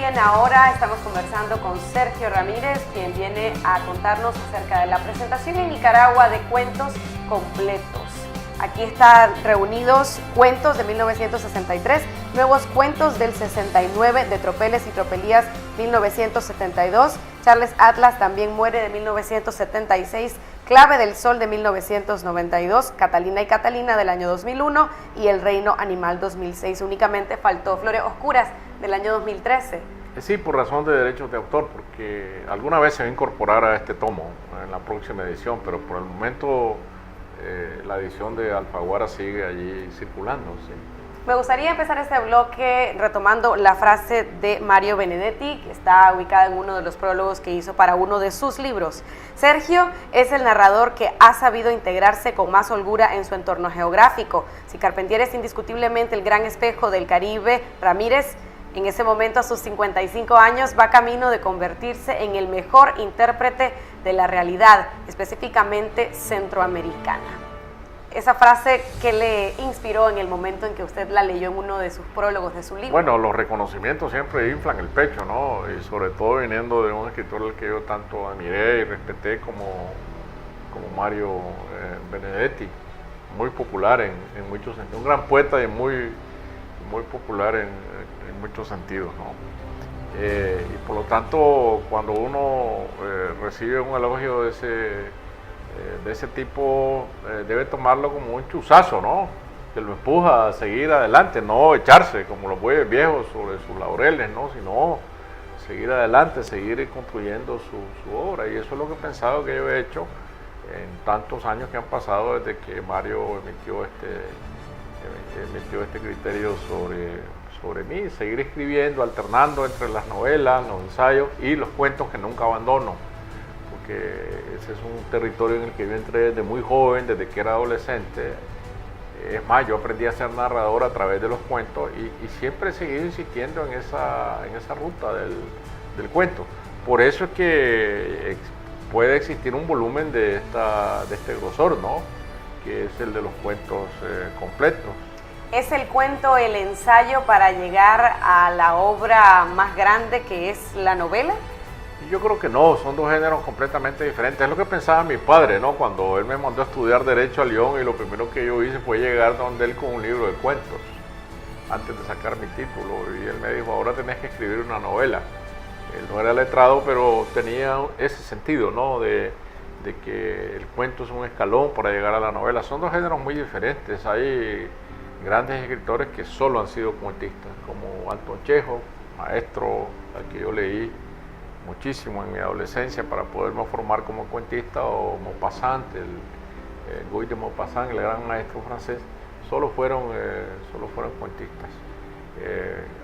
Aquí en Ahora estamos conversando con Sergio Ramírez, quien viene a contarnos acerca de la presentación en Nicaragua de cuentos completos. Aquí están reunidos cuentos de 1963, nuevos cuentos del 69 de Tropeles y Tropelías 1972, Charles Atlas también muere de 1976, Clave del Sol de 1992, Catalina y Catalina del año 2001 y El Reino Animal 2006. Únicamente faltó Flores Oscuras del año 2013. Sí, por razón de derechos de autor, porque alguna vez se va a incorporar a este tomo en la próxima edición, pero por el momento la edición de Alfaguara sigue allí circulando. ¿Sí? Me gustaría empezar este bloque retomando la frase de Mario Benedetti, que está ubicada en uno de los prólogos que hizo para uno de sus libros. Sergio es el narrador que ha sabido integrarse con más holgura en su entorno geográfico. Si Carpentier es indiscutiblemente el gran espejo del Caribe, Ramírez, en ese momento a sus 55 años, va camino de convertirse en el mejor intérprete de la realidad, específicamente centroamericana. Esa frase, ¿qué le inspiró en el momento en que usted la leyó en uno de sus prólogos de su libro? Bueno, los reconocimientos siempre inflan el pecho, ¿no? Y sobre todo viniendo de un escritor al que yo tanto admiré y respeté como Mario Benedetti, muy popular en muchos sentidos, un gran poeta y muy popular en muchos sentidos, ¿no? Y por lo tanto, cuando uno recibe un elogio de ese tipo, debe tomarlo como un chuzazo, ¿no? Que lo empuja a seguir adelante, no echarse como los bueyes viejos sobre sus laureles, ¿no? Sino seguir adelante, seguir construyendo su obra. Y eso es lo que he pensado que yo he hecho en tantos años que han pasado desde que Mario emitió este criterio sobre mí, seguir escribiendo, alternando entre las novelas, los ensayos y los cuentos que nunca abandono, porque ese es un territorio en el que yo entré desde muy joven, desde que era adolescente. Es más, yo aprendí a ser narrador a través de los cuentos y siempre he seguido insistiendo en esa ruta del cuento. Por eso es que puede existir un volumen de este grosor, ¿no? Que es el de los cuentos completos. ¿Es el cuento el ensayo para llegar a la obra más grande que es la novela? Yo creo que no, son dos géneros completamente diferentes. Es lo que pensaba mi padre, ¿no? Cuando él me mandó a estudiar Derecho a León y lo primero que yo hice fue llegar donde él con un libro de cuentos, antes de sacar mi título. Y él me dijo, ahora tenés que escribir una novela. Él no era letrado, pero tenía ese sentido, ¿no? De que el cuento es un escalón para llegar a la novela. Son dos géneros muy diferentes. Hay grandes escritores que solo han sido cuentistas, como Anton Chekhov, maestro al que yo leí muchísimo en mi adolescencia para poderme formar como cuentista, o Maupassant, el Guy de Maupassant, el gran maestro francés, solo fueron cuentistas.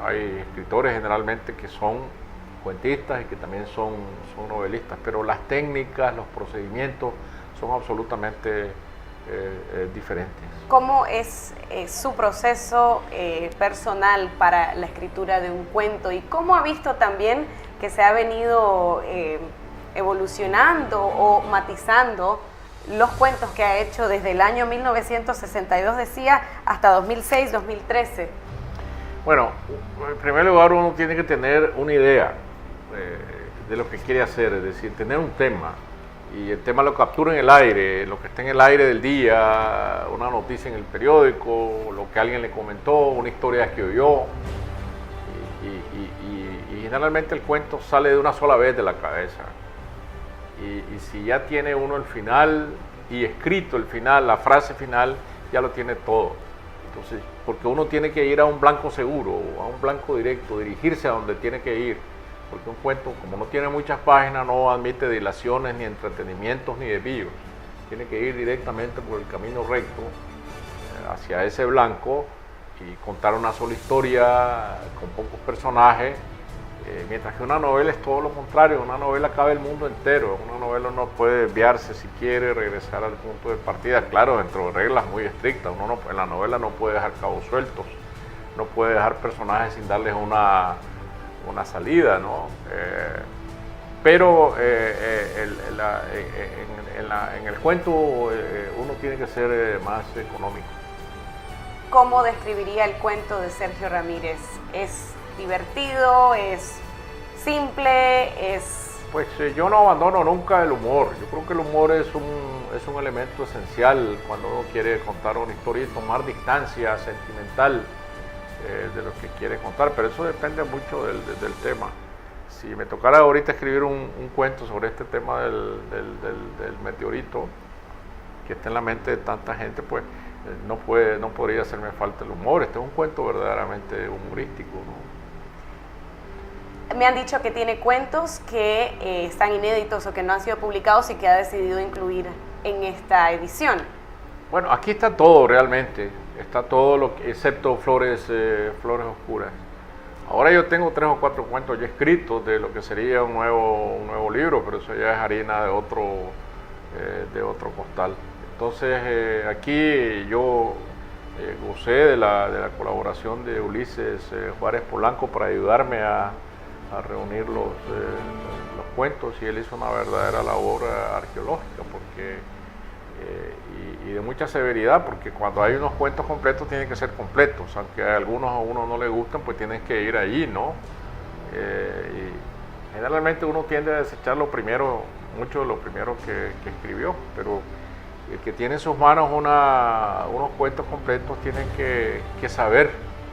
Hay escritores generalmente que son cuentistas y que también son novelistas, pero las técnicas, los procedimientos son absolutamente diferentes. ¿Cómo es su proceso personal para la escritura de un cuento y cómo ha visto también que se ha venido evolucionando o matizando los cuentos que ha hecho desde el año 1962, decía, hasta 2006, 2013? Bueno, en primer lugar uno tiene que tener una idea de lo que quiere hacer, es decir, tener un tema. Y el tema lo captura en el aire, lo que está en el aire del día, una noticia en el periódico, lo que alguien le comentó, una historia que oyó. Y generalmente el cuento sale de una sola vez de la cabeza. Y si ya tiene uno el final y escrito el final, la frase final, ya lo tiene todo. Entonces, porque uno tiene que ir a un blanco seguro, a un blanco directo, dirigirse a donde tiene que ir. Porque un cuento, como no tiene muchas páginas, no admite dilaciones, ni entretenimientos, ni desvíos. Tiene que ir directamente por el camino recto hacia ese blanco y contar una sola historia con pocos personajes, mientras que una novela es todo lo contrario. Una novela cabe el mundo entero. Una novela no puede desviarse si quiere, regresar al punto de partida, claro, dentro de reglas muy estrictas. En la novela no puede dejar cabos sueltos, no puede dejar personajes sin darles una salida, ¿no? Pero en el cuento uno tiene que ser más económico. ¿Cómo describiría el cuento de Sergio Ramírez? ¿Es divertido, es simple, es... Pues yo no abandono nunca el humor. Yo creo que el humor es un elemento esencial cuando uno quiere contar una historia y tomar distancia sentimental de lo que quiere contar, pero eso depende mucho del tema. Si me tocara ahorita escribir un cuento sobre este tema del meteorito que está en la mente de tanta gente, pues no podría hacerme falta el humor. Este es un cuento verdaderamente humorístico, ¿no? Me han dicho que tiene cuentos que están inéditos o que no han sido publicados y que ha decidido incluir en esta edición. Bueno, aquí está todo realmente, está todo excepto flores oscuras. Ahora yo tengo 3 o 4 cuentos ya escritos de lo que sería un nuevo libro, pero eso ya es harina de otro costal. Entonces aquí yo gocé de la colaboración de Ulises Juárez Polanco para ayudarme a reunir los cuentos, y él hizo una verdadera labor arqueológica y de mucha severidad, porque cuando hay unos cuentos completos tienen que ser completos, aunque a algunos a uno no le gustan, pues tienes que ir allí, ¿no? Y generalmente uno tiende a desechar mucho de lo primero que escribió, pero el que tiene en sus manos unos cuentos completos tiene que saber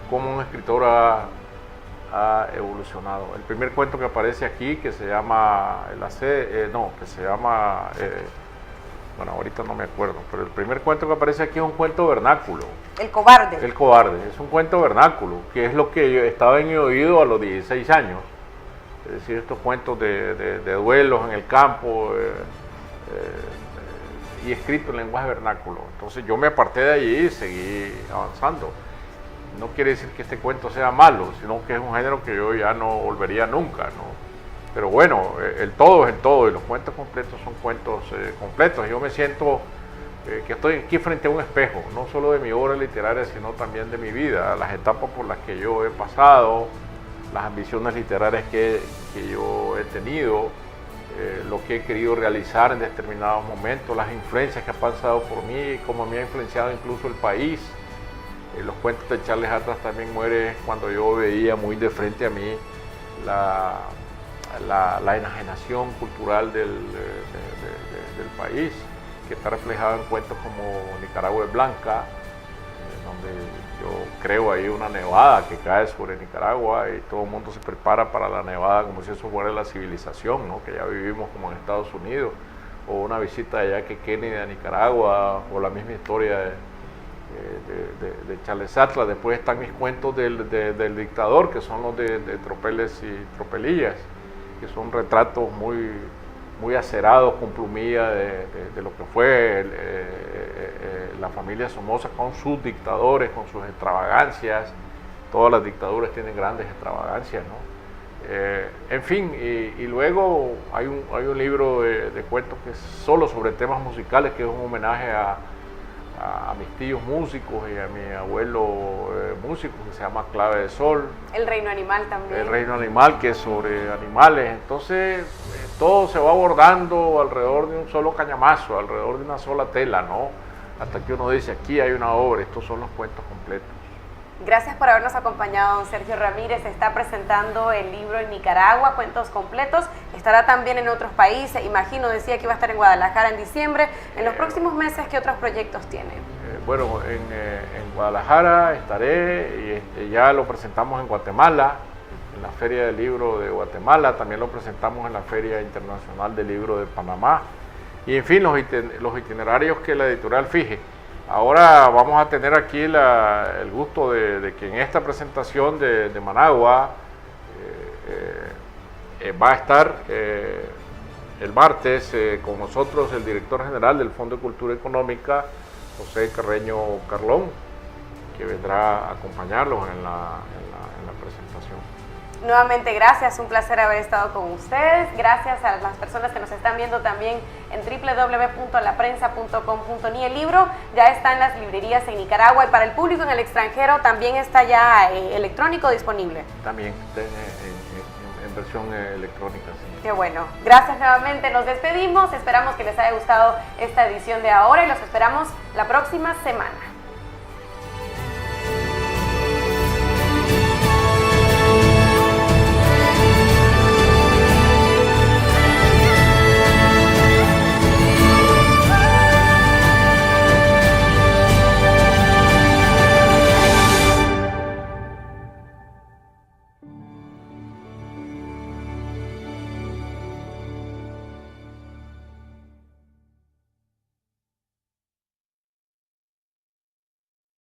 cómo un escritor ha evolucionado. El primer cuento que aparece aquí, que se llama bueno, ahorita no me acuerdo, pero el primer cuento que aparece aquí es un cuento vernáculo. El cobarde. El cobarde, es un cuento vernáculo, que es lo que yo estaba en mi oído a los 16 años. Es decir, estos cuentos de duelos en el campo y escrito en lenguaje vernáculo. Entonces yo me aparté de allí y seguí avanzando. No quiere decir que este cuento sea malo, sino que es un género que yo ya no volvería nunca, ¿no? Pero bueno, el todo es el todo, y los cuentos completos son cuentos completos. Yo me siento que estoy aquí frente a un espejo, no solo de mi obra literaria, sino también de mi vida, las etapas por las que yo he pasado, las ambiciones literarias que yo he tenido, lo que he querido realizar en determinados momentos, las influencias que han pasado por mí, cómo me ha influenciado incluso el país. Los cuentos de Charles Atlas también muere cuando yo veía muy de frente a mí la enajenación cultural del país, que está reflejada en cuentos como Nicaragua es Blanca, donde yo creo ahí una nevada que cae sobre Nicaragua y todo el mundo se prepara para la nevada como si eso fuera la civilización, ¿no? Que ya vivimos como en Estados Unidos, o una visita de Jackie Kennedy a Nicaragua, o la misma historia de Charles Atlas. Después están mis cuentos del dictador, que son los de Tropeles y Tropelillas, que son retratos muy acerados con plumilla de lo que fue la familia Somoza con sus dictadores, con sus extravagancias. Todas las dictaduras tienen grandes extravagancias, ¿no? En fin, y luego hay un libro de cuentos que es solo sobre temas musicales, que es un homenaje a mis tíos músicos y a mi abuelo músico, que se llama Clave de Sol. El Reino Animal también. El Reino Animal, que es sobre animales. Entonces todo se va abordando alrededor de un solo cañamazo, alrededor de una sola tela, ¿no? Hasta que uno dice, aquí hay una obra, estos son los cuentos completos. Gracias por habernos acompañado, don Sergio Ramírez. Está presentando el libro en Nicaragua, Cuentos Completos. Estará también en otros países. Imagino, decía que iba a estar en Guadalajara en diciembre. En los próximos meses, ¿qué otros proyectos tiene? Bueno, en Guadalajara estaré, y ya lo presentamos en Guatemala, en la Feria del Libro de Guatemala. También lo presentamos en la Feria Internacional del Libro de Panamá. Y en fin, los itinerarios que la editorial fije. Ahora vamos a tener aquí el gusto de que en esta presentación de Managua va a estar el martes con nosotros el director general del Fondo de Cultura Económica, José Carreño Carlón, que vendrá a acompañarlos en la presentación. Nuevamente gracias, un placer haber estado con ustedes. Gracias a las personas que nos están viendo también en www.laprensa.com.ni. El libro ya está en las librerías en Nicaragua, y para el público en el extranjero también está ya electrónico disponible. También en versión electrónica, sí. Qué bueno. Gracias nuevamente, nos despedimos. Esperamos que les haya gustado esta edición de ahora y los esperamos la próxima semana.